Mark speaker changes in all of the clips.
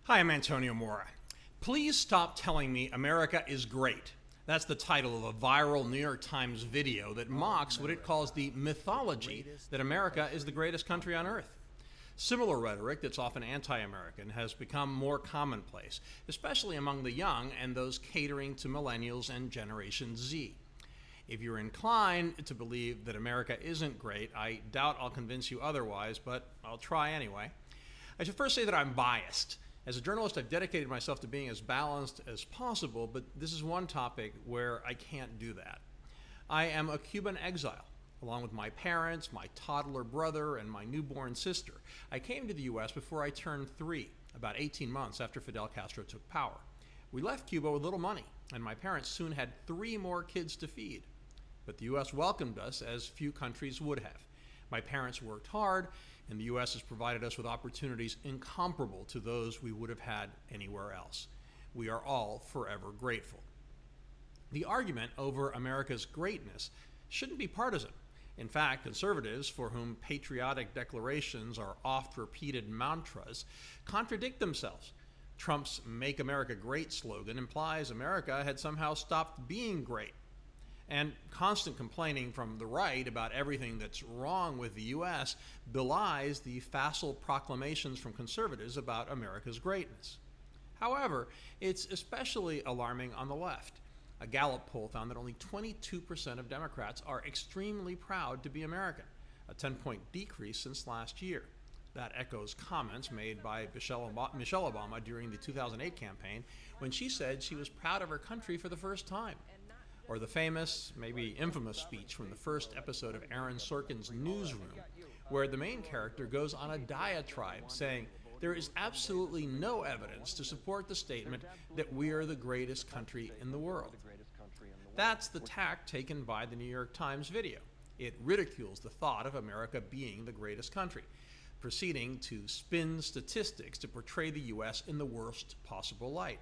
Speaker 1: Hi, I'm Antonio Mora. Please stop telling me America is great. That's the title of a viral New York Times video that mocks what it calls the mythology that America is the greatest country on earth. Similar rhetoric that's often anti-American has become more commonplace, especially among the young and those catering to millennials and Generation Z. If you're inclined to believe that America isn't great, I doubt I'll convince you otherwise, but I'll try anyway. I should first say that I'm biased. As a journalist, I've dedicated myself to being as balanced as possible, but this is one topic where I can't do that. I am a Cuban exile, along with my parents, my toddler brother, and my newborn sister. I came to the U.S. before I turned 3, about 18 months after Fidel Castro took power. We left Cuba with little money, and my parents soon had 3 more kids to feed. But the U.S. welcomed us as few countries would have. My parents worked hard, and the U.S. has provided us with opportunities incomparable to those we would have had anywhere else. We are all forever grateful. The argument over America's greatness shouldn't be partisan. In fact, conservatives, for whom patriotic declarations are oft-repeated mantras, contradict themselves. Trump's Make America Great slogan implies America had somehow stopped being great. And constant complaining from the right about everything that's wrong with the U.S. belies the facile proclamations from conservatives about America's greatness. However, it's especially alarming on the left. A Gallup poll found that only 22% of Democrats are extremely proud to be American, a 10-point decrease since last year. That echoes comments made by Michelle Obama during the 2008 campaign when she said she was proud of her country for the first time. Or the famous, maybe infamous speech from the first episode of Aaron Sorkin's Newsroom, where the main character goes on a diatribe saying there is absolutely no evidence to support the statement that we are the greatest country in the world. That's the tack taken by the New York Times video. It ridicules the thought of America being the greatest country, proceeding to spin statistics to portray the U.S. in the worst possible light.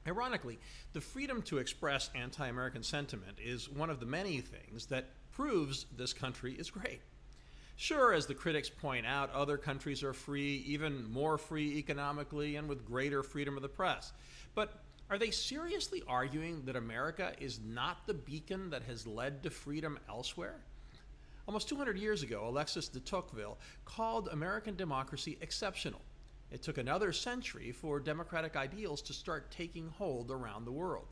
Speaker 1: Ironically, the freedom to express anti-American sentiment is one of the many things that proves this country is great. Sure, as the critics point out, other countries are free, even more free economically and with greater freedom of the press. But are they seriously arguing that America is not the beacon that has led to freedom elsewhere? Almost 200 years ago, Alexis de Tocqueville called American democracy exceptional. It took another century for democratic ideals to start taking hold around the world.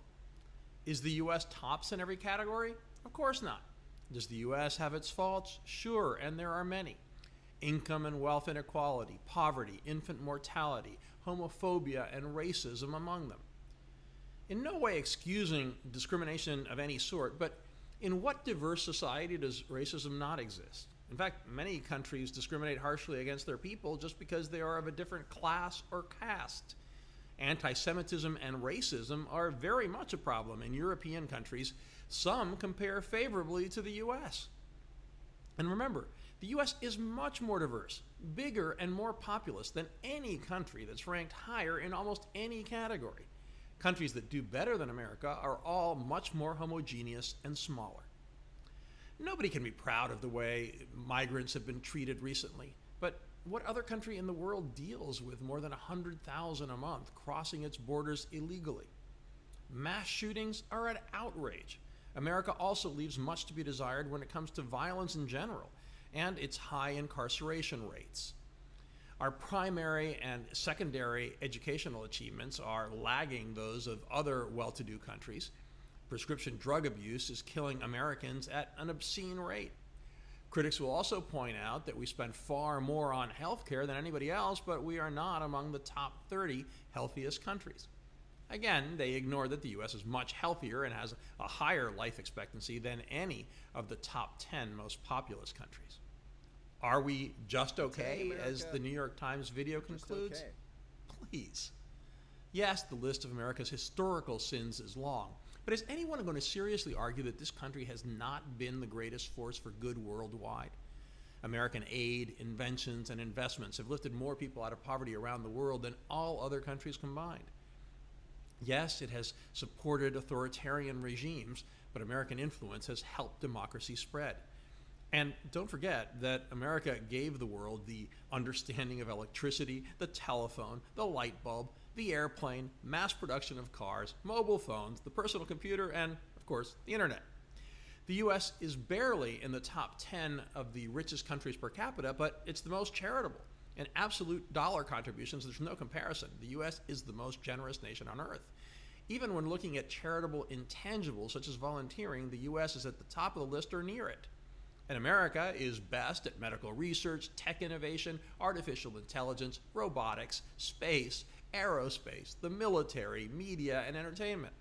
Speaker 1: Is the U.S. tops in every category? Of course not. Does the U.S. have its faults? Sure, and there are many. Income and wealth inequality, poverty, infant mortality, homophobia, and racism among them. In no way excusing discrimination of any sort, but in what diverse society does racism not exist? In fact, many countries discriminate harshly against their people just because they are of a different class or caste. Anti-Semitism and racism are very much a problem in European countries. Some compare favorably to the U.S. And remember, the U.S. is much more diverse, bigger, and more populous than any country that's ranked higher in almost any category. Countries that do better than America are all much more homogeneous and smaller. Nobody can be proud of the way migrants have been treated recently, but what other country in the world deals with more than 100,000 a month crossing its borders illegally? Mass shootings are an outrage. America also leaves much to be desired when it comes to violence in general and its high incarceration rates. Our primary and secondary educational achievements are lagging those of other well-to-do countries. Prescription drug abuse is killing Americans at an obscene rate. Critics will also point out that we spend far more on healthcare than anybody else, but we are not among the top 30 healthiest countries. Again, they ignore that the U.S. is much healthier and has a higher life expectancy than any of the top 10 most populous countries. Are we just okay, as the New York Times video concludes?
Speaker 2: Okay.
Speaker 1: Please. Yes, the list of America's historical sins is long, but is anyone going to seriously argue that this country has not been the greatest force for good worldwide? American aid, inventions, and investments have lifted more people out of poverty around the world than all other countries combined. Yes, it has supported authoritarian regimes, but American influence has helped democracy spread. And don't forget that America gave the world the understanding of electricity, the telephone, the light bulb, the airplane, mass production of cars, mobile phones, the personal computer, and, of course, the internet. The U.S. is barely in the top 10 of the richest countries per capita, but it's the most charitable. In absolute dollar contributions, there's no comparison. The U.S. is the most generous nation on earth. Even when looking at charitable intangibles such as volunteering, the U.S. is at the top of the list or near it. And America is best at medical research, tech innovation, artificial intelligence, robotics, space, aerospace, the military, media, and entertainment.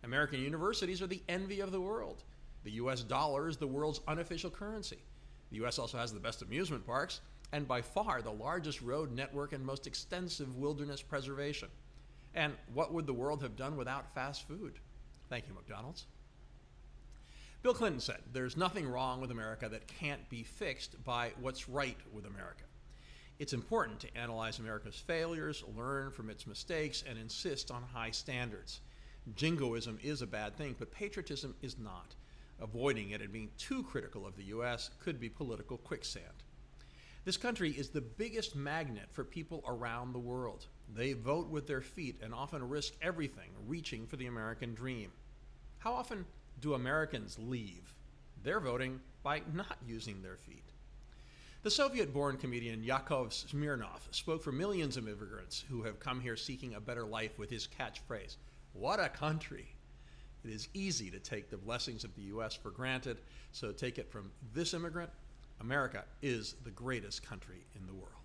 Speaker 1: American universities are the envy of the world. The U.S. dollar is the world's unofficial currency. The U.S. also has the best amusement parks, and by far the largest road network and most extensive wilderness preservation. And what would the world have done without fast food? Thank you, McDonald's. Bill Clinton said, "There's nothing wrong with America that can't be fixed by what's right with America." It's important to analyze America's failures, learn from its mistakes, and insist on high standards. Jingoism is a bad thing, but patriotism is not. Avoiding it and being too critical of the U.S. could be political quicksand. This country is the biggest magnet for people around the world. They vote with their feet and often risk everything reaching for the American dream. How often do Americans leave? They're voting by not using their feet. The Soviet-born comedian Yakov Smirnov spoke for millions of immigrants who have come here seeking a better life with his catchphrase, "What a country!" It is easy to take the blessings of the U.S. for granted, so take it from this immigrant: America is the greatest country in the world.